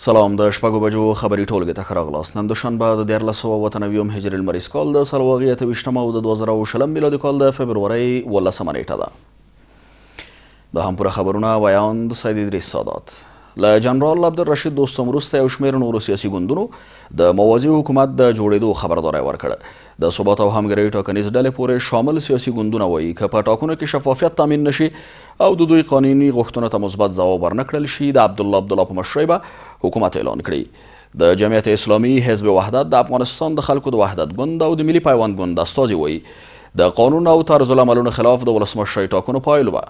سلام د شپږو بجو خبري ټولګې ته ښه راغلاست. نن دوشنبه د 1498 هجري لمریز کال د 2028 او د 2020 میلادي کال د فبرورۍ 18 نیټه ده. د هم پوره خبرونه وایاند سید ادریس سادات. له جنرال عبدالرشید دوستم وروسته یوشمیر نورو سیاسي ګوندونو د موازي حکومت د جوړېدو خبرداری ورکړه. د ثبات او همګرایي ټاکنیزې ډلې پورې شامل سیاسي ګوندونه وایي که په ټاکنو کې شفافیت تامین نشي او د دوی قانوني غوښتنو ته مثبت ځواب ورنکړل شي د عبدالله په مشرۍ به حکومت اعلان کړي. د جمعیت اسلامي حزب وحدت د افغانستان د خلکو د وحدت ګوند او د ملي پیوند ګوند استازي وایي د قانون او طرز العملونو خلاف د ولسمشرۍ ټاکنو پایلو به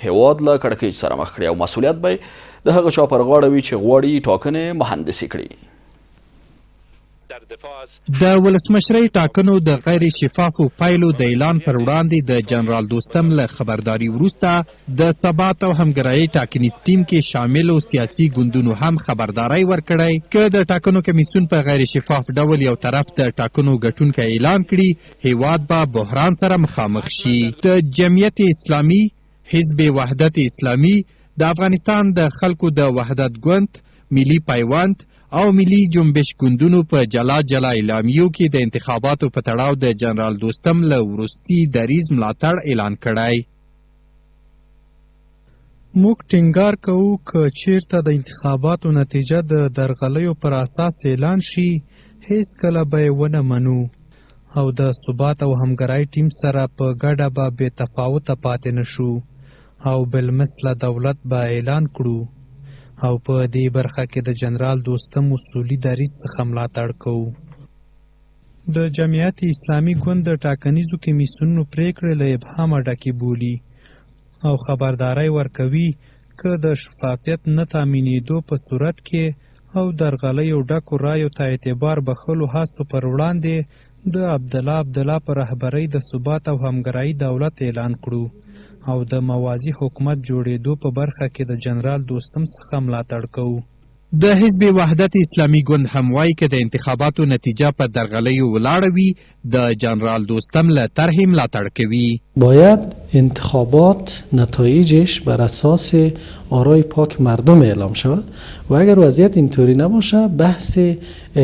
هیواد له کړکېچ سره مخ کړي او مسؤلیت به د هغه چا پر غاړه وي چې غواړي ټاکنې مهندسي کړي. د ولسمشرۍ ټاکنو د غیر شفافو پایلو د اعلان پر وړاندې د جنرال دوستم له خبرداری وروسته د ثبات او همګرایي ټاکنیز ټیم کې شامل سیاسي ګوندونو هم خبرداری ورکړی که د ټاکنو کمیسیون په غیر شفاف ډول یو طرف د ټاکنو ګټونکی اعلان کړي هیواد به بحران سره مخامخ شي. د جمعیت اسلامي حزب وحدت اسلامي د افغانستان د خلکو د وحدت ګوند ملي پیوند او ملي جنبش ګوندونو په جلا جلا اعلامیو کې د انتخاباتو په تړاو د جنرال دوستم له وروستي دریځ ملاتړ اعلان کړی. موږ ټینګار کوو که چیرته د انتخاباتو نتیجه د درغلیو پر اساس اعلان شي هیڅ کله به یې ونه منو او د ثبات او همګرایي ټیم سره په ګډه به بې تفاوته پاتې نشو او بالمثله دولت به اعلان کړو او په دې برخه کې د جنرال دوستم اصولي دریځ څخه ملاتړ کوو. د جمعیت اسلامي ګوند د ټاکنیزو کمیسیونونو پریکړې له ابهامه ډکې بولي او خبرداری ورکوي که د شفافیت نه تامینېدو په صورت کې او درغلیو ډکو رایو ته اعتبار بخښلو هڅو پر وړاندې د عبدالله په رهبرۍ د ثبات او همګرایي دولت اعلان کړو او د موازي حکومت جوړېدو په برخه کې د جنرال دوستم څخه ملاتړ کوو. د حزب وحدت اسلامي ګوند هم وایي که د انتخاباتو نتیجه په درغلیو ولاړه وي د جنرال دوستم له طرحې ملاتړ کوي. باید انتخابات نتایجش بر اساس آرای پاک مردم اعلام شود و اگر وضعیت اینطوری نباشه بحث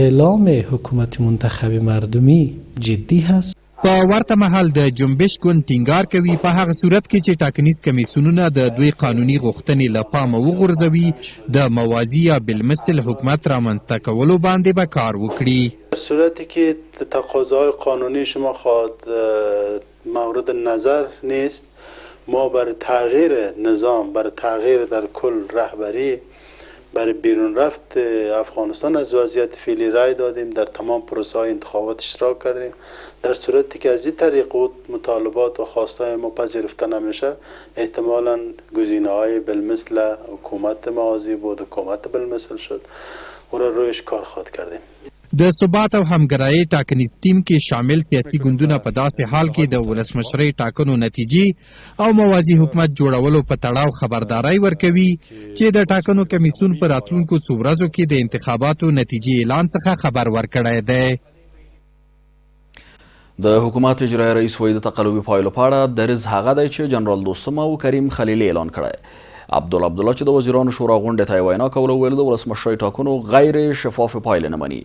اعلام حکومت منتخب مردمی جدی هست. په ورته مهال د جنبش ګوند ټینګار کوي په هغه صورت کې چې ټاکنیز کمیسیونونه د دوی قانوني غوښتنې له پامه وغورځوي د موازي یا بالمثل حکومت رامنځته کولو باندې به کار وکړي. در صورتی که تقاضاهای قانونی شما خواهد مورد نظر نیست ما برای تغییر نظام برای تغییر در کل رهبری برای بیرون رفت افغانستان از وضعیت فعلی رای دادیم در تمام پروسه های انتخابات اشتراک کردیم. در صورتی که از این طریق مطالبات و خواستهای ما پذیرفته نمیشه احتمالا گزینه های بالمثل حکومت موازی بود حکومت بالمثل شد و را رویش کار خواهد کردیم. د ثبات او همګرایي ټاکنیز ټیم کې شامل سیاسي ګوندونه په داسې حال کې د ولسمشرۍ ټاکنو نتیجې او موازي حکومت جوړولو په تړاو خبرداری ورکوي چې د ټاکنو کمیسیون په راتلونکو څو ورځو کې د انتخاباتو نتیجې اعلان څخه خبر ورکړی دی. د حکومت اجرایي رئیس وایي د تقلبي پایلو په اړه دریځ هغه دی چې جنرال دوستم او کریم خلیلي اعلان کړی. عبدالله چې د وزیرانو شورا غونډې ته یې وینا کوله ویل د ولسمشرۍ ټاکنو غیر شفافې پایلې نه مني.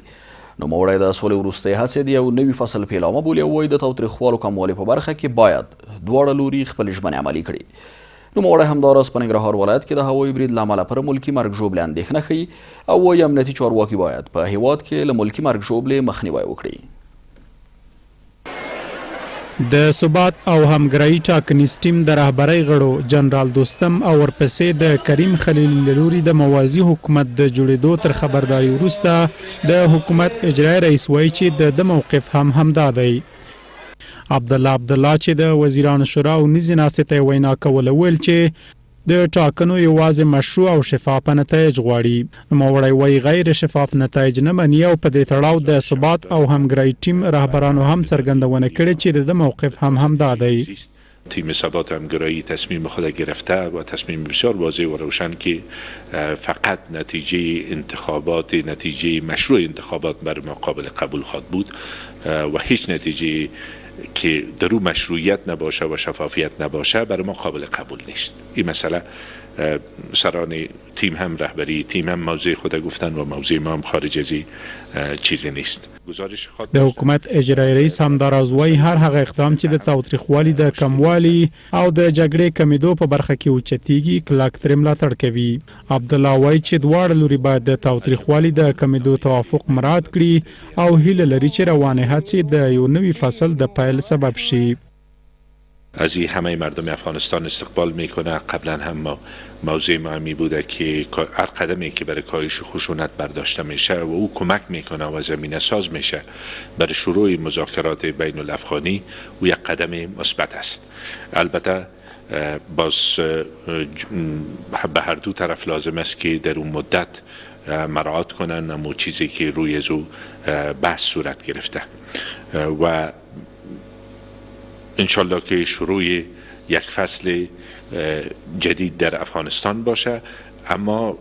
نوموړی د سولې وروستۍ هڅې د یو نوي فصل پیلامه بولي او وایي د تاوتریخوالو کموالي په برخه کې باید دواړه لوري خپلې ژمنې عملي کړي. نوموړی همداراز په ننګرهار ولایت کې د هوایي برید له امله پر ملکي مرګ ژوبلې اندېښنه ښیي او وایي امنیتي چارواکي باید په هیواد کې له ملکي مرګ ژوبلې مخنیوی وکړي. د ثبات او همګرایي ټاکنیز ټیم د رهبرۍ غړو جنرال دوستم او ورپسې د کریم خلیلي له لوري د موازي حکومت د جوړېدو تر خبرداری وروسته د حکومت اجرایي رئیس وایي چې د موقف هم همدا دی. عبدالله چې د وزیرانو شورا او نیزې ناستې ته وینا کوله ویل چې د ټاکنو یوازې مشروع او شفاف نتایج غواړي. نوموړی وایي غیر شفاف نتایج نه مني او په دې تړاو د ثبات او همګرایي ټیم رهبرانو هم څرګندونه کړې چې د موقف هم همدا دی. تیم ثبات همگرایی تصمیم خود گرفته و تصمیم بسیار واضح و روشن که فقط نتیجه انتخابات نتیجه مشروع انتخابات بر ما قابل قبول خواهد بود و هیچ نتیجه که در او مشروعیت نباشه و شفافیت نباشه برای ما قابل قبول نیست. این مسئله سران تیم هم رهبری تیم هم موضع خود گفتن و موضع ما هم خارج از چیزی نیست. د حکومت اجرایی رئیس همداراز وايي هر هغه اقدام چې د تاوتریخوالي د کموالي او د جګړې کمیدو په برخه کې اوچتیږي کلک ترې ملاتړ کوي. عبدالله وايي چې دواړه لوري باید د تاوتریخوالي د کمیدو توافق مراعات کړي او هیله لري چې روانه هڅې د یو نوي فصل د پیل سبب شي. از این همه مردم افغانستان استقبال میکنه. قبلا هم موضوع ما می بوده که هر قدمی که برای کاهش خشونت برداشته میشه و او کمک میکنه و زمینه ساز میشه برای شروع مذاکرات بین الافغانی و یک قدم مثبت است. البته باز به هر دو طرف لازم است که در اون مدت مراعات کنن اما چیزی که روی از او بحث صورت گرفته و انشالله که شروع یک فصل جدید در افغانستان باشه، اما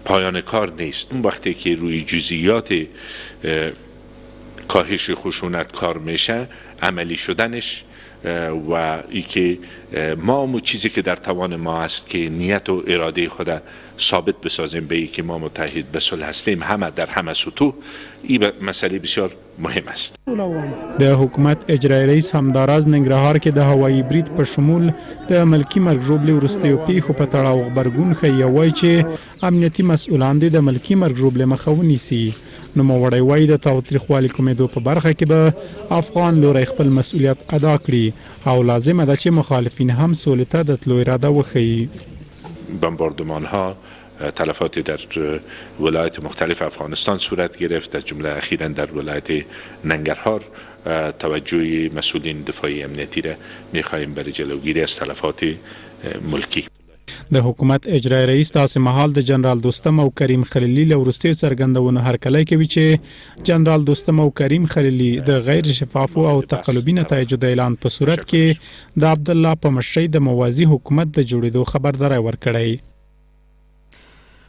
پایان کار نیست. وقتی که روی جزئیات کاهش خشونت کار میشه، عملی شدنش و ای که ما چیزی که در توان ما است که نیت و اراده خود ثابت بسازیم به ای که ما متحد به صلح هستیم، همه در همه سطوح، این مسئله بسیار مهم است. د حکومت اجرایی رئیس همداراز ننګرهار کې د هوایي برید په شمول د ملکی مرګ ژوبلې وروستیو پیښو په تړاو غبرګون ښیي او وایي چې امنیتي مسؤلان دې د ملکی مرګ ژوبلې مخه ونیسي. نوموړی وایي د تاوتریخوالي کمیدو په برخه کې به افغان لوری خپل مسؤلیت ادا کړي او لازمه ده چې مخالفین هم سولې ته د تلو اراده وښیي. بمباردمان ها تلفات در ولایت مختلف افغانستان صورت گرفت، از جمله اخیراً در ولایت ننگرهار. توجه مسئولین دفاعی امنیتی را می‌خواهیم برای جلوگیری از تلفات ملکی. د حکومت اجرایی رئیس داسې مهال د جنرال دوستم او کریم خلیلي له وروستیو څرګندونو هرکلی کوي چې جنرال دوستم او کریم خلیلي د غیر شفافو او تقلبي نتایجو د اعلان په صورت کې د عبدالله په مشرۍ د موازي حکومت د جوړېدو خبرداری ورکړی.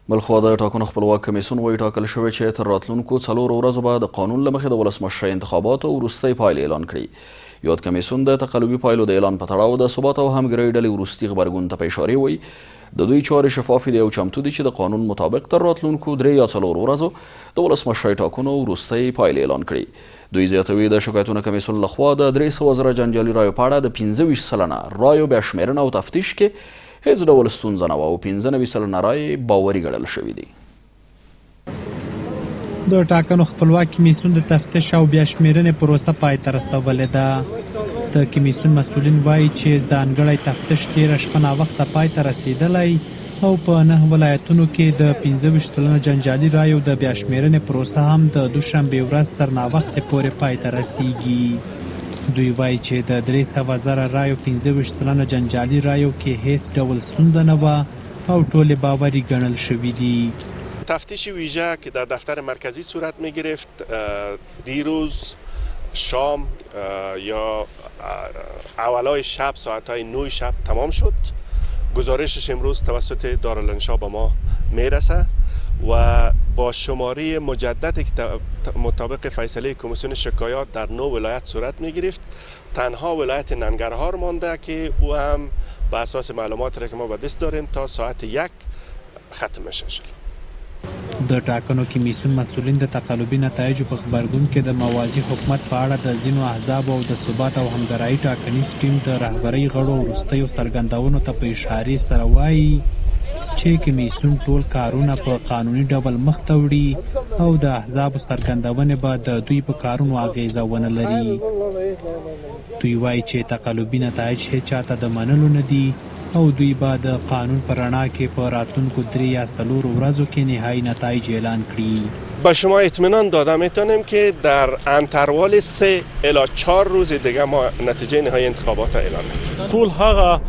بلخوا د ټاکنو خپلواک کمیسیون وایي ټاکل شوی چې تر راتلونکو 4 ورځو به د قانون له مخې د ولسمشرۍ انتخاباتو وروستۍ پایلې اعلان کړي. یاد کمیسیون د تقلبي پایلو د اعلان په تړاو د ثبات او همګرایي ډلې وروستي غبرګون ته په اشارې وایي د دوی چارې شفافې دي او چمتو دي چې د قانون مطابق تر راتلونکو 3 یا 4 ورځو د ولسمشرۍ ټاکنو وروستۍ پایلې اعلان کړي. دوی زیاتوي د شکایتونو کمیسیون لخوا د 300 زره جنجالي رایو په اړه د 25 سلنه رایو بیا شمیرنه او تفتیش کې هیڅ ډول ستونزه نه وه او 95 سلنه رایې باوري ګڼل شوي دي. د ټاکنو خپلواک کمیسیون د تفتیش او بیا شمیرنې پروسه پای ته رسولې ده. د کمیسیون مسؤلین وایي چې ځانګړی تفتیش تېره شپه ناوخته پای ته رسېدلی او په 9 ولایتونو کې د 25 سلنه جنجالي رایو د بیا شمیرنې پروسه هم د دوشنبې ورځ تر ناوختې پورې پای ته رسیږي. دوی وایي چې د 300 زره رایو 25 سلنه جنجالي رایو کې هیڅ ډول ستونزه نه وه او ټولې باوري ګڼل شوي دي. تفتیش ویژه که در دفتر مرکزی صورت می گرفت دیروز شام یا اولای شب ساعتهای 9 شب تمام شد. گزارشش امروز توسط دارالانشا به ما میرسه و با شماره مجددی که مطابق فیصله کمیسیون شکایات در 9 ولایت صورت می گرفت. تنها ولایت ننگرهار مانده که او هم به اساس معلوماتی که ما به دست داریم تا ساعت 1 ختم میشه. د ټاکنو کمیسیون مسؤلین د تقلبي نتایجو په خبرګون کې د موازي حکومت په اړه د ځینو احزابو او د ثبات او همګرایي ټاکنیز ټیم د رهبرۍ غړو وروستیو څرګندونو ته په اشارې سره وایي چې کمیسیون ټول کارونه په قانوني ډول مخته وړي او د احزابو څرګندونې به د دوی په کارونو اغیزه ونه لري. دوی وایي چې تقلبي نتایج هیڅ چاته د منلو نه دي او دوی به د قانون پر رڼا کې په راتلونکو 3 یا 4 ورځو کې نهایی نتایج اعلان کړي. به شما اطمینان داده میتونیم که در انتروال 3 الی 4 روز دیگه ما نتیجه نهایی انتخابات اعلان میکنیم. ټول هغه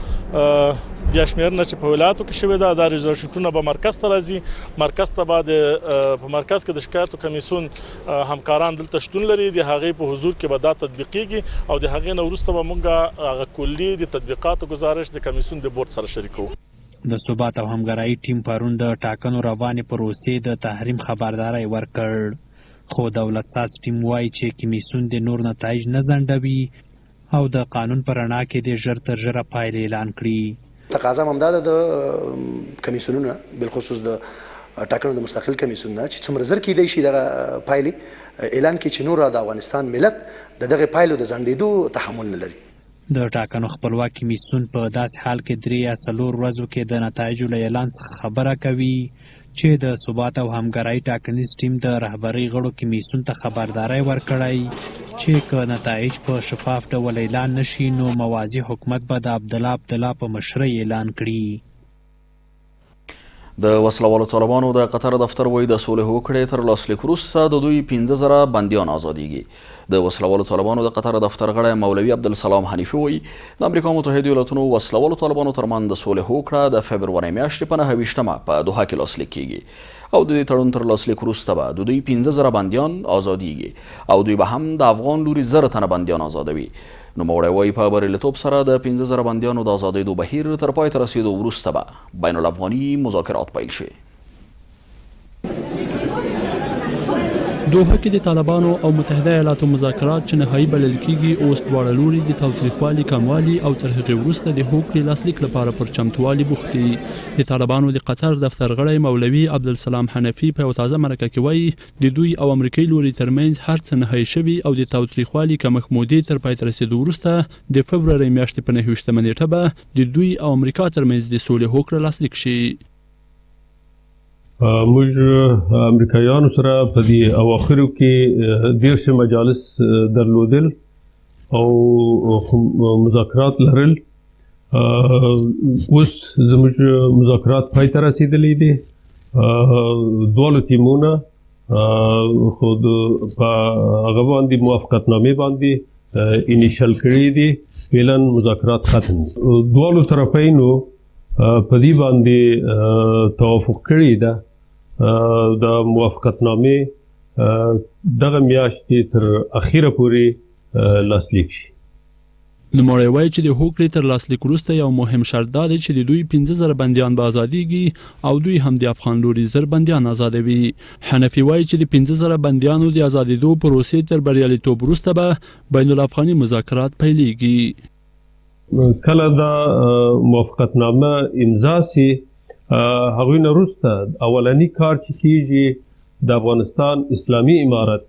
بیا شمیرنه چې په ولایتو کې شوې ده دا ریزلټونه به مرکز ته راځي. مرکز ته به په مرکز کې د شکایتو کمیسیون همکاران دلته شتون لري. د هغې په حضور کې به دا تطبیقیږي او د هغې نه وروسته به موږ هغه کلي د تطبیقاتو گزارش د کمیسیون د بورډ سره شریکوو. د ثبات او همګرایي ټیم پرون د ټاکنو روانې پروسې د تحریم خبرداری ورکړ، خو دولت ساز ټیم وایي چې کمیسیون د نور نتایج نه ځنډوي او د قانون پر رڼا کې د ژر تر ژره پایلې اعلان کړي. تقاضا هم همدا ده د کمیسیونونه بالخصوص د ټاکنو د مستقل کمیسیون نه چې څومره زر کېدای شي دغه پایلې اعلان کړي چې نور د افغانستان ملت د دغه پایلو د ځنډېدو تحمل نه لري. د ټاکنو خپلواک کمیسیون په داسې حال کې 3 یا 4 ورځو کې د نتایجو له اعلان څخه خبره کوي چې د ثبات او همګرایي ټاکنیز ټیم د رهبرۍ غړو کمیسیون ته خبرداری ورکړی چې که نتایج په شفاف ډول اعلان نشي نو موازي حکومت به د عبدالله په مشرۍ اعلان کړي. د وسلوالو طالبانو د قطر دفتر وایي د سولې هوکړې تر لاسلیک وروسته د دوی 15,000 بندیان ازادیږي. د وسلوالو طالبانو د قطر دفتر غړی مولوي عبدالسلام حنیفي وایي د امریکا متحده ایالاتونو وسلوالو طالبانو ترمنځ د سولې هوکړه د فبرورۍ میاشتې په 9 په دوحه کې لاسلیک کیږي او د دې تړون تر لاسلیک وروسته به د دوی 15,000 بندیان ازادیږي او دوی به هم د افغان لوري 1,000 تنه بندیان ازادوي. نوموړی وایي په بریالیتوب سره د 15,000 بندیانو د ازادېدو بهیر تر پای ته رسېدو وروسته به بین الافغاني مذاکرات پیل شي. دوحه کې د طالبانو او متحده ایالاتو مذاکرات چې نهایي بلل کېږي اوس دواړه لوري د تاوتریخوالي کموالي او تر هغې وروسته د هوکړې لاسلیک لپاره پر چمتووالي بوخت دي. د طالبانو د قطر دفتر غړی مولوي عبدالسلام حنفي په یوه تازه مرکه کې وایي د دوی او امریکایي لوري ترمنځ هر څه نهایي شوي او د تاوتریخوالي کمښت مودې تر پای ته رسېدو وروسته د فبرورۍ میاشتې په 9 نیټه به د دوی او امریکا ترمنځ د سولې هوکړه لاسلیک شي. موږ امریکایانو سره په دې اواخرو کې 10 مجالس درلودل او مذاکرات لرل. اوس زموږ مذاکرات پای ته رسېدلي دي. دواړو ټیمونه خود په هغه باندې موافقتنامې باندې انیشل کړي دي. فعلا مذاکرات ختم دي. دواړو طرفینو په دې باندې توافق کړی ده د موافقتنامې دغه میاشتې تر اخیره پورې لاسلیک شي. نوموړی وایي چې د هوکړې تر لاسلیک وروسته یو مهم شرط دا دی چې د دوی 15,000 بندیان به ازادیږي او دوی هم د افغان لوري 1,000 بندیان ازادوي. حنفي وایي چې د 15,000 بندیانو د ازادېدو پروسې تر بریالیتوب وروسته به بین الافغاني مذاکرات پیلېږي. کله دا موافقتنامه امضا سي هغوی نه وروسته اولنی کار چې کیږي د افغانستان اسلامي امارت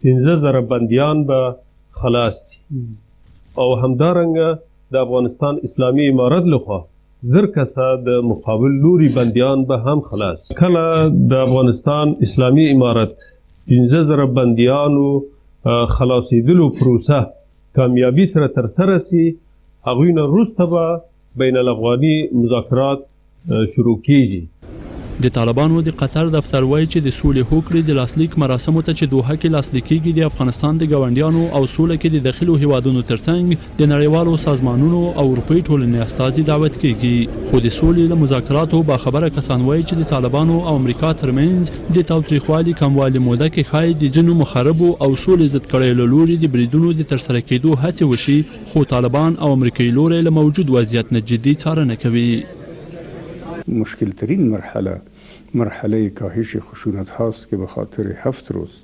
15,000 بندیان به خلاص دي او همدارنګه د افغانستان اسلامي امارت لخوا 1,000 کسه د مقابل لوري بندیان به هم خلاص. کله د افغانستان اسلامي امارت 15,000 بندیانو خلاصېدلو پروسه کامیابی سره ترسره سي هغوی نه وروسته به بین الافغاني مذاکرات شروع کیږي. د طالبانو د قطر دفتر وایي چې د سولې هوکړې د لاسلیک مراسمو ته چې دوحه کې لاسلیک کېږي د افغانستان د ګاونډیانو او سوله کې د داخلو هیوادونو ترڅنګ د نړیوالو سازمانونو او اروپایي ټولنې استازي دعوت کېږي. خو د سولې له مذاکراتو باخبره کسان وایي چې د طالبانو او امریکا ترمنځ د تاوتریخوالي کموالي موده کې ښایي د ځینو مخربو او سولې ضد کړیو له لوري د بریدونو د ترسره کېدو هڅې وشي خو طالبان او امریکایي لوری له موجود وضعیت نه جدي څارنه کوي. مشکل ترین مرحله کاهش خشونت هاست که به خاطر 7 روز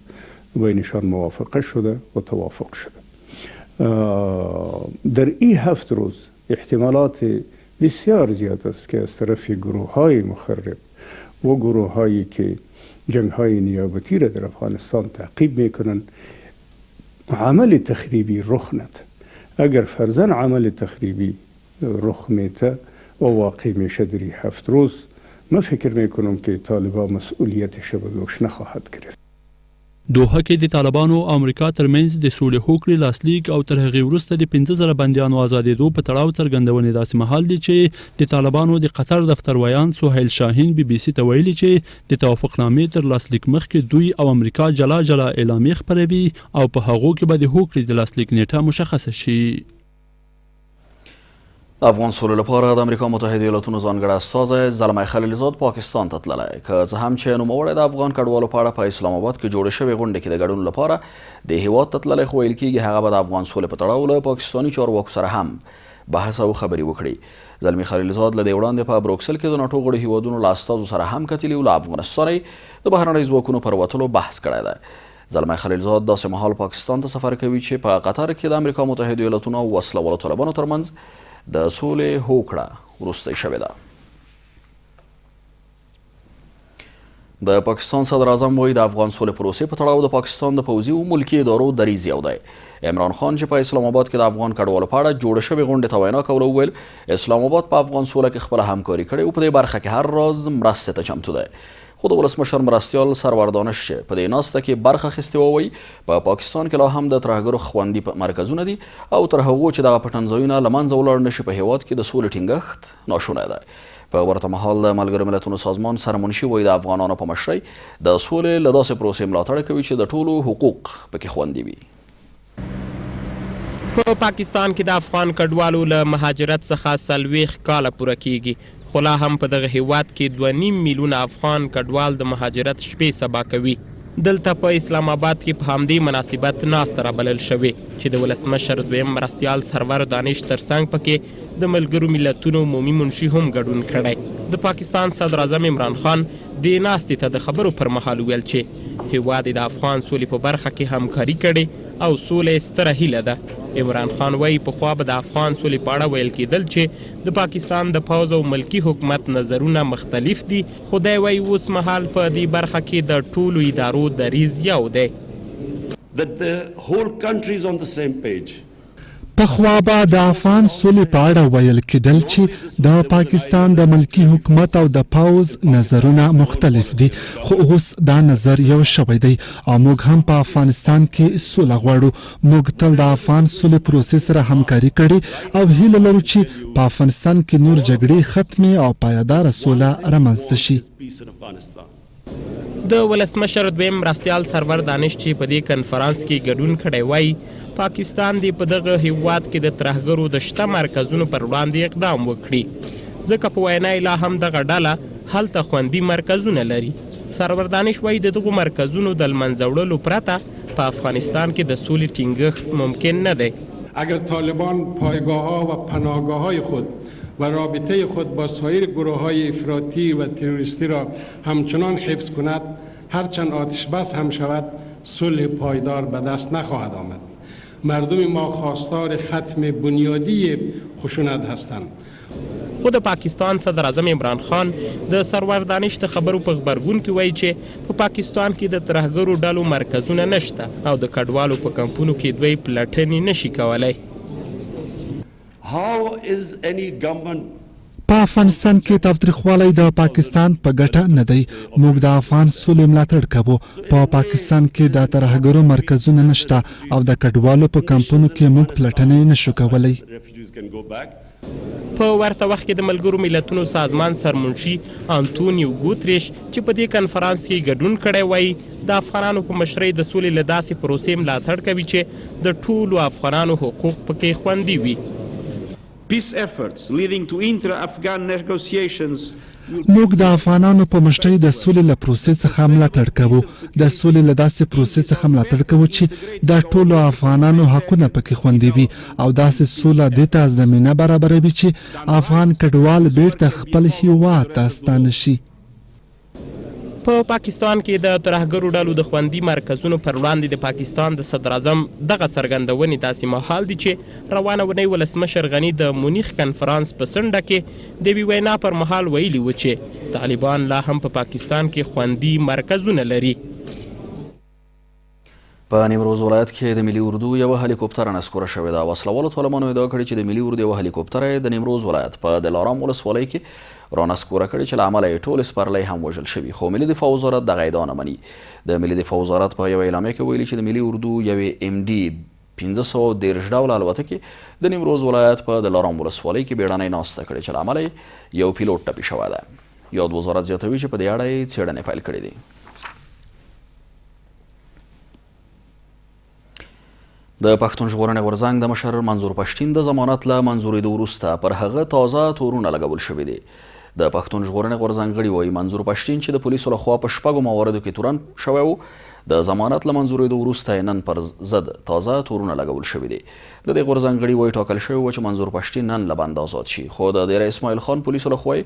بینشان موافقه شده و توافق شده. در این 7 روز احتمالات بسیار زیاد است که از طرف گروه های مخرب و گروه هایی که جنگ های نیابتی را در افغانستان تعقیب میکنند عمل تخریبی رخ نده. اگر فرضاً عمل تخریبی رخ میده و واقع میشه در 7 روز من فکر میکنم که طالبان مسئولیتش به دوش نخواهد گرفت. دوحه کې د طالبانو او امریکا ترمنځ د سولې هوکړې لاسلیک او تر هغې وروسته د 15,000 بندیانو ازادېدو په تړاو څرګندونې داسې مهال دي چې د طالبانو د قطر دفتر ویان سهیل شاهین BBC ته ویلي چې د توافقنامې تر لاسلیک مخکې دوی او امریکا جلا جلا اعلامیې خپروي او په هغو کې به د هوکړې د لاسلیک نیټه مشخصه شي. د افغان سولې لپاره د امریکا متحده ایالاتونو ځانګړی استازی زلمی خلیلزاد پاکستان ته تللی که څه هم چې نوموړی د افغان کډوالو په اړه په اسلام آباد کې جوړې شوې غونډې کې د ګډون لپاره د هیواد ته تللی خو ویل کېږي هغه به د افغان سولې په تړاو له پاکستاني چارواکو سره هم بحث او خبرې وکړي. زلمی خلیلزاد له دې وړاندې په بروکسل کې د ناټو غړو هیوادونو له استازو سره هم کتلي او له افغانستان د بهرنیو ځواکونو پر وتلو بحث کړی دی. زلمی خلیلزاد داسې مهال پاکستان ته سفر کوي چې په قطر کې د امریکا متحده ایالاتونو او وسلوالو طالبانو ترمنځ د سولې هوکړه وروستی شوې ده. د پاکستان صدر اعظم وایي د افغان سولې پروسې په تړاو د پاکستان د پوځي او ملکي ادارو دریځ یو دی. عمران خان چې په اسلام آباد کې د افغان کډوالو په اړه جوړه شوې غونډې ته وینا کوله وویل اسلام آباد په افغان سوله کې خپله همکاري کړې او په دې برخه کې هر راز مرستې ته چمتو دی. خو د ولسمشر مرستیال سرور دانش چې په دې ناسته کې برخه اخیستې وه وایي په پاکستان کې لا هم د ترهګرو خوندي مرکزونه دي او تر هغو چې دغه پټنځایونه له منځه ولاړ نشي په هېواد کې د سولې ټینګښت ناشونی دی. په ورته مهال د ملګرو ملتونو سازمان سرمنشي وایي د افغانانو په مشرۍ د سولې له داسې پروسې ملاتړ کوي چې د ټولو حقوق پکې خوندي وي. په پاکستان کې د افغان کډوالو له مهاجرت څخه 40 کاله پوره کیږي خو لا هم په دغه هیواد کې 2.5 میلیونه افغان کډوال د مهاجرت شپې سبا کوي. دلته په اسلام آباد کې په همدې مناسبت ناسته رابلل شوې چې د ولسمشر دویم مرستیال سرور دانش ترڅنګ پکې د ملګرو ملتونو عمومي منشي هم ګډون کړی. د پاکستان صدر اعظم عمران خان دې ناستې ته د خبرو پر مهال ویل چې هیواد د افغان سولې په برخه کې همکاري کړې او سولې ستره هیله ده. عمران خان وایي پخوا به د افغان سولې په اړه ویل کېدل چې د پاکستان د پوځ او ملکي حکومت نظرونه مختلف دي خو دی وایي اوس مهال په دې برخه کې د ټولو ادارو دریځ یو دی. پخوا به د افغان سولې په اړه ویل کېدل چې د پاکستان د ملکي حکومت او د پوځ نظرونه مختلف دي خو اوس دا نظر یو شوی دی او موږ هم په افغانستان کې سوله غواړو. موږ تل د افغان سولې پروسې سره همکاري کړې او هیله لرو چې په افغانستان کې نور جګړې ختمې او پایداره سوله رامنځته شي. د ولسمشر دویم مرستیال سرور دانش چې په دې کنفرانس کې ګډون کړی وایي پاکستان دې په دغه هیواد کې د ترهګرو د شته مرکزونو پر وړاندې اقدام وکړي ځکه په وینا یې لا هم دغه ډله هلته خوندي مرکزونه لري. سرور دانش وایي د دغو مرکزونو د لمنځه وړلو پرته په افغانستان کې د سولې ټینګښت ممکن نه دی. اگر طالبان پایگاه‌ها و پناهگاه‌های خود و رابطه خود با سایر گروه‌های افراطی و تروریستی را همچنان حفظ کند هرچند آتش بس هم شود صلح پایدار به دست نخواهد آمد. مردم ما خواستار ختم بنیادی خشونت هستند. خود پاکستان صدر اعظم عمران خان د سرور دانش د خبرو په خبرګون کې وایي چې په پاکستان کې د ترهګرو ډلو مرکزونه نشته او د کډوالو په کمپونو کې دوی پلټنې نشي کولای. په افغانستان کې تاوتریخوالی د پاکستان په ګټه نه دی. موږ د افغان سولې ملاتړ کوو. په پاکستان کې د ترهګرو مرکزونه نشته او د کډوالو په کمپونو کې موږ پلټنې نشو کولی. په ورته وخت کې د ملګرو ملتونو سازمان سرمنشي انتونیو ګوتریش چې په دې کنفرانس کې ګډون کړی وایي د افغانانو په مشرۍ د سولې له داسې پروسې ملاتړ کوي چې د ټولو افغانانو حقوق پکې خوندي وي. Peace efforts leading to intra-Afghan negotiations موږ د افغانانو په مشرۍ د سولې له پروسې څخه ملاتړ کوو. د سولې له داسې پروسې څخه ملاتړ کوو چې د ټولو افغانانو حقونه پکې خوندي وي او داسې سوله دې ته زمینه برابروي چې افغان کډوال بیرته خپل هیواد ته ستانه شي. په پاکستان کې د ترهګرو ډلو د خوندي مرکزونو پر وړاندې د پاکستان د صدر اعظم دغه څرګندونې داسې مهال دي چې روانه اونۍ ولسمشر غني د مونیخ کنفرانس په څنډه کې د یوې وینا پر مهال ویلي و چې طالبان لا هم په پاکستان کې خوندي مرکزونه لري. په نیمروز ولایت کې د ملي اردو یو هلیکوپټر نسکوره شوې ده. وسلوالو طالبانو ادعا کړې چې د ملي اردو یو هلیکوپټر د نیمروز ولایت په دلارام ولسوالۍ کې رانسکوره کړې چې له امله یې ټول سپرلی هم وژل شوي خو ملي دفاع وزارت دغه ادعا نه مني. د ملي دفاع وزارت په یوه اعلامیه کې ویلي چې د ملي اردو یوې MD 513 ډوله الوتکې د نیمروز ولایت په دلارام ولسوالۍ کې بیړنۍ ناسته کړې چې له امله یې یو پیلوټ ټپي شوی ده. یاد وزارت زیاتوي چې په دې اړه یې څېړنې پیل کړې دي. د پښتون ژغورنې غورځنګ د مشر منظور پښتین د ضمانت له منظورېدو وروسته پر هغه تازه تورونه لګول شوي دي. د پښتون ژغورنې غورځنګ غړي وایي منظور پښتین چې د پولیسو لخوا په 6 مواردو کې تورن شوی و د ضمانت له منظورېدو وروسته نن پر ضد تازه تورونه لګول شوي دي. د دې غورځنګ غړي وایي ټاکل شوی و چې منظور پښتین نن له بند آزاد شي خو د ډیر اسماعیل خان پولیسو لخوا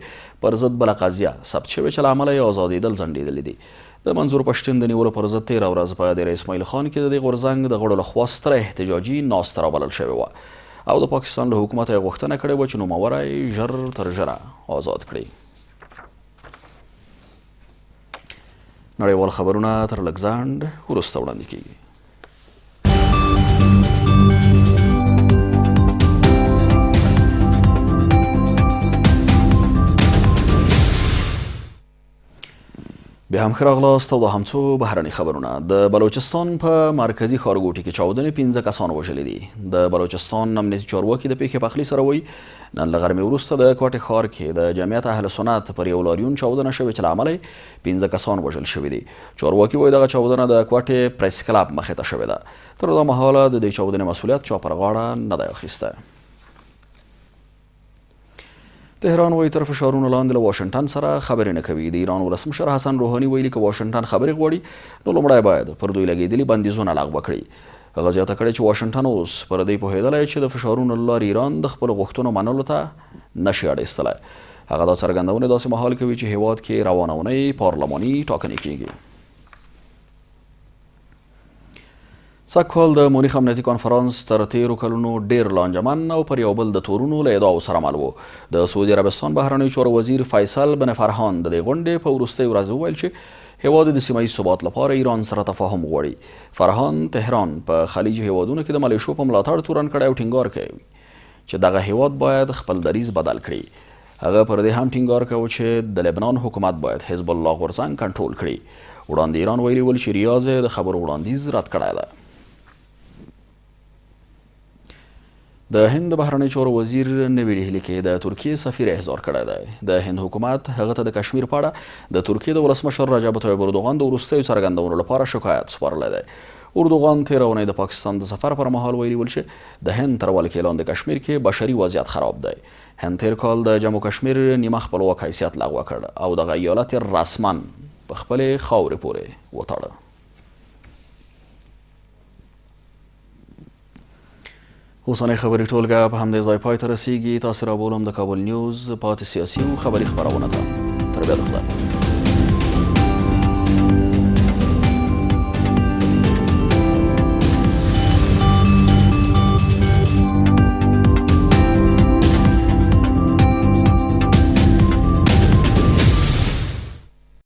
پر ضد بله قضیه ثبت شوې چې له امله یې ازادېدل ځنډېدلي دي. د منظور پښتین د نیولو پر ضد 13 ورځ په ډیر اسماعیل خان کې د دې غورځنګ د غړو لخوا ستره احتجاجي ناسته رابلل شوې وه. او د پاکستان له حکومت یې غوښتنه کړې وه چې نوموړی ژر تر ژره آزاد کړي. نړیوال خبرونه تر لږ ځنډ وروسته وړاندې کیږي. بیا هم ښه راغلاست او دا هم څو بهرني خبرونه. د بلوچستان په مرکزي ښارګوټي کې چاودنې 15 کسان وژلي دي. د بلوچستان امنیتي چارواکي د پیښې پخلي سره وایي نن له غرمې وروسته د کوټې ښار کې د جمعیت اهل سنت پر یو لاریون چاودنه شوې چې له امله 15 کسان وژل شوي دي. چارواکي وایي دغه چاودنه د کوټې پریس کلب مخې ته شوې ده. تر دا مهاله د دې چاودنې مسؤلیت چا پر غاړه نه دی اخیستی. تهران وایي تر فشارونو لاندې له واشنګټن سره خبرې نه کوي. د ایران ولسمشر حسن روحاني ویلي که واشنګټن خبرې غواړي نو لومړی باید پر دوی لګېدلي بندیزونه لغوه کړي. هغه زیاته کړې چې واشنګټن اوس پر دې پوهېدلی چې د فشارونو له لارې ایران د خپلو غوښتنو منلو ته نشي اړ ایستلی. هغه دا څرګندونې داسې مهال کوي چې هیواد کې روانه اونۍ پارلماني ټاکنې کیږي. سږکال د مونیخ امنیتي کنفرانس تر تیرو کلونو ډیر لانجمن او پر یو بل د تورونو له ادعاو سره مل و. د سعودي عربستان بهرنیو چارو وزیر فیصل بن فرحان د دې غونډې په وروستۍ ورځ وویل چې هیواد د سیمه ییز ثبات لپاره ایران سره تفاهم غواړي. فرحان تهران په خلیجي هیوادونو کې د ملیشو په ملاتړ تورن کړی او ټینګار کوي چې دغه هیواد باید خپل دریځ بدل کړي. هغه پر دې هم ټینګار کوي چې د لبنان حکومت باید حزب الله غورځنګ کنټرول کړي. وړاندې ایران ویلي ول چې ریاض د خبرو وړاندیز رد کړی ده. د هند بهرنی چارو وزیر نوی ډهلي کې د ترکیې سفیر احضار کړی دی. د هند حکومت هغه ته د کشمیر په اړه د ترکیې د ولسمشر رجب طیب اردوغان د وروستیو څرګندونو لپاره شکایت سپارلی دی. اردوغان تېره اونۍ د پاکستان د سفر پر مهال ویلي ول چې د هند تر ولکې لاندې کشمیر کې بشري وضعیت خراب دی. هند تېر کال د جمو کشمیر نیمه خپلواک حیثیت لغوه کړ او دغه ایالت رسما په خپلې خاورې پورې وتړه. اوسنۍ خبري ټولګه په همدې ځای پای ته رسیږي. تاسو را بولم د کابل نیوز پاتې سیاسي او خبري خپرونه ته. تر بیا د خدای.